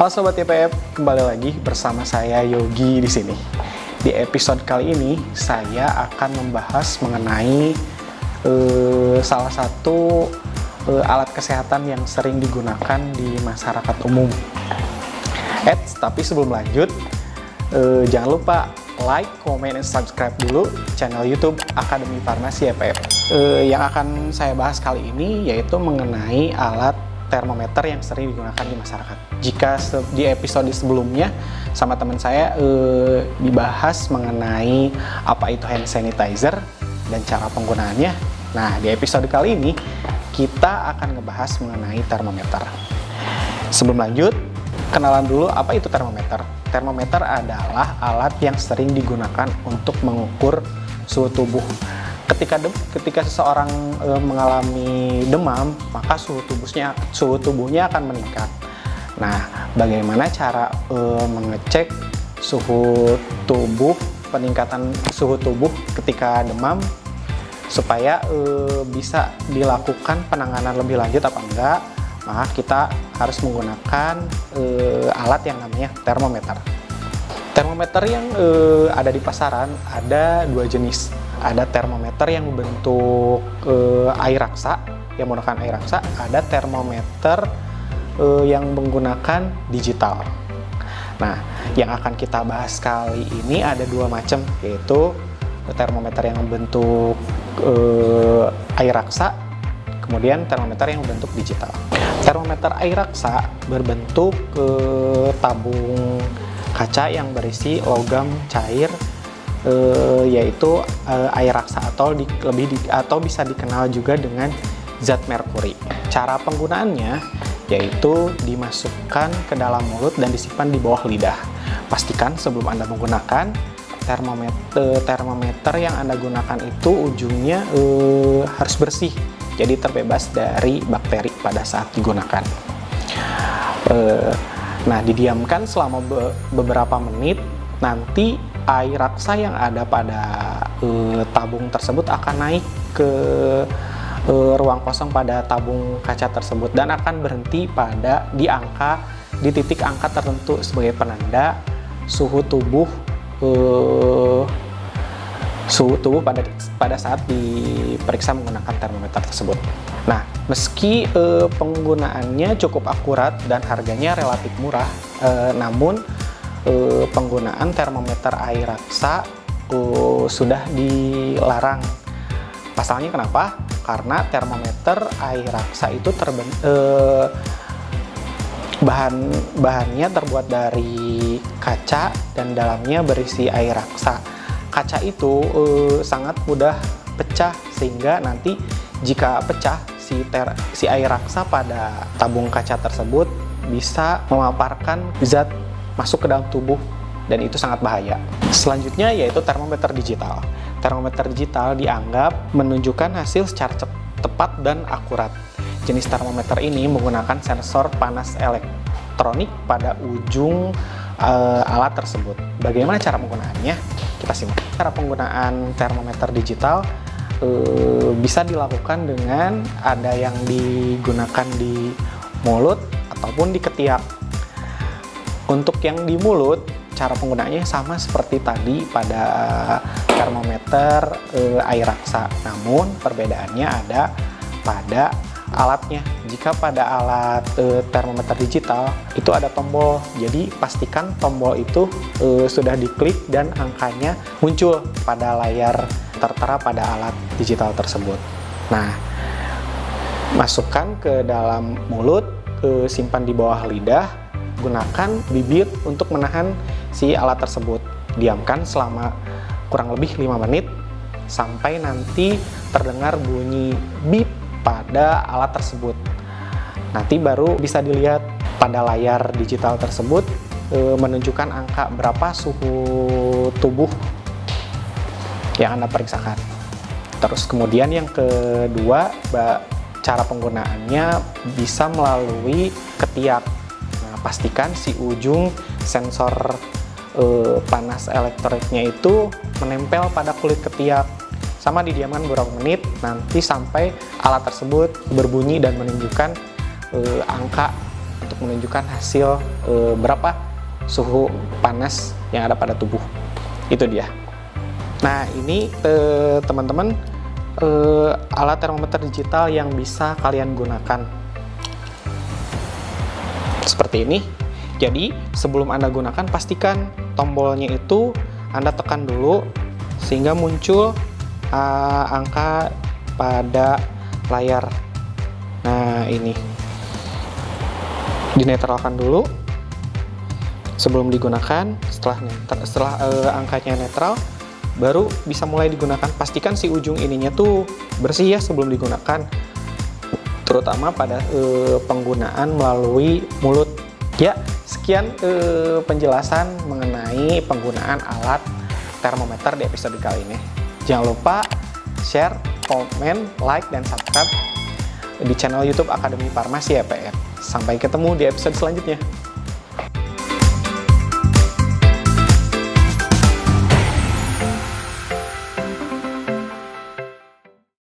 Halo Sobat YPF, kembali lagi bersama saya Yogi di sini. Di episode kali ini saya akan membahas mengenai salah satu alat kesehatan yang sering digunakan di masyarakat umum. Tapi sebelum lanjut, jangan lupa like, comment, dan subscribe dulu channel YouTube Akademi Farmasi YPF. Yang akan saya bahas kali ini yaitu mengenai alat termometer yang sering digunakan di masyarakat. Jika di episode sebelumnya sama teman saya dibahas mengenai apa itu hand sanitizer dan cara penggunaannya. Nah, di episode kali ini kita akan ngebahas mengenai termometer. Sebelum lanjut, kenalan dulu apa itu termometer. Termometer adalah alat yang sering digunakan untuk mengukur suhu tubuh. Ketika seseorang mengalami demam, maka suhu tubuhnya akan meningkat. Nah, bagaimana cara mengecek suhu tubuh, peningkatan suhu tubuh ketika demam, supaya bisa dilakukan penanganan lebih lanjut apa enggak? Maka kita harus menggunakan alat yang namanya termometer. Termometer yang ada di pasaran ada dua jenis. Ada termometer yang berbentuk air raksa, yang menggunakan air raksa. Ada termometer yang menggunakan digital. Nah, yang akan kita bahas kali ini ada dua macam, yaitu termometer yang berbentuk air raksa, kemudian termometer yang berbentuk digital. Termometer air raksa berbentuk tabung kaca yang berisi logam cair, yaitu air raksa atau bisa dikenal juga dengan zat merkuri. Cara penggunaannya yaitu dimasukkan ke dalam mulut dan disimpan di bawah lidah. Pastikan sebelum Anda menggunakan termometer yang Anda gunakan itu ujungnya harus bersih, jadi terbebas dari bakteri pada saat digunakan. Nah, didiamkan selama beberapa menit, nanti air raksa yang ada pada tabung tersebut akan naik ke ruang kosong pada tabung kaca tersebut dan akan berhenti di titik angka tertentu sebagai penanda suhu tubuh pada saat diperiksa menggunakan termometer tersebut. Nah, meski penggunaannya cukup akurat dan harganya relatif murah, namun penggunaan termometer air raksa sudah dilarang. Pasalnya kenapa? Karena termometer air raksa itu bahannya terbuat dari kaca dan dalamnya berisi air raksa. Kaca itu sangat mudah pecah, sehingga nanti jika pecah si air raksa pada tabung kaca tersebut bisa memaparkan zat masuk ke dalam tubuh, dan itu sangat bahaya. Selanjutnya yaitu termometer digital. Termometer digital dianggap menunjukkan hasil secara tepat dan akurat. Jenis termometer ini menggunakan sensor panas elektronik pada ujung alat tersebut. Bagaimana cara penggunaannya? Kita simak. Cara penggunaan termometer digital bisa dilakukan dengan ada yang digunakan di mulut ataupun di ketiak. Untuk yang di mulut, cara penggunaannya sama seperti tadi pada termometer air raksa, namun perbedaannya ada pada alatnya. Jika pada alat termometer digital itu ada tombol, jadi pastikan tombol itu sudah diklik dan angkanya muncul pada layar tertera pada alat digital tersebut. Nah, masukkan ke dalam mulut, simpan di bawah lidah. Gunakan bibir untuk menahan si alat tersebut. Diamkan selama kurang lebih 5 menit sampai nanti terdengar bunyi beep pada alat tersebut. Nanti baru bisa dilihat pada layar digital tersebut menunjukkan angka berapa suhu tubuh yang Anda periksakan. Terus kemudian yang kedua, cara penggunaannya bisa melalui ketiak. Pastikan si ujung sensor panas elektroniknya itu menempel pada kulit ketiak. Sama didiamkan beberapa menit, nanti sampai alat tersebut berbunyi dan menunjukkan angka untuk menunjukkan hasil berapa suhu panas yang ada pada tubuh. Itu dia. Nah, ini teman-teman alat termometer digital yang bisa kalian gunakan. Seperti ini. Jadi, sebelum Anda gunakan, pastikan tombolnya itu Anda tekan dulu sehingga muncul angka pada layar. Nah, ini dinetralkan dulu sebelum digunakan. Setelah angkanya netral, baru bisa mulai digunakan. Pastikan si ujung ininya tuh bersih ya sebelum digunakan, terutama pada penggunaan melalui mulut. Ya, sekian penjelasan mengenai penggunaan alat termometer di episode kali ini. Jangan lupa share, komen, like, dan subscribe di channel YouTube Akademi Farmasi EPR. Sampai ketemu di episode selanjutnya.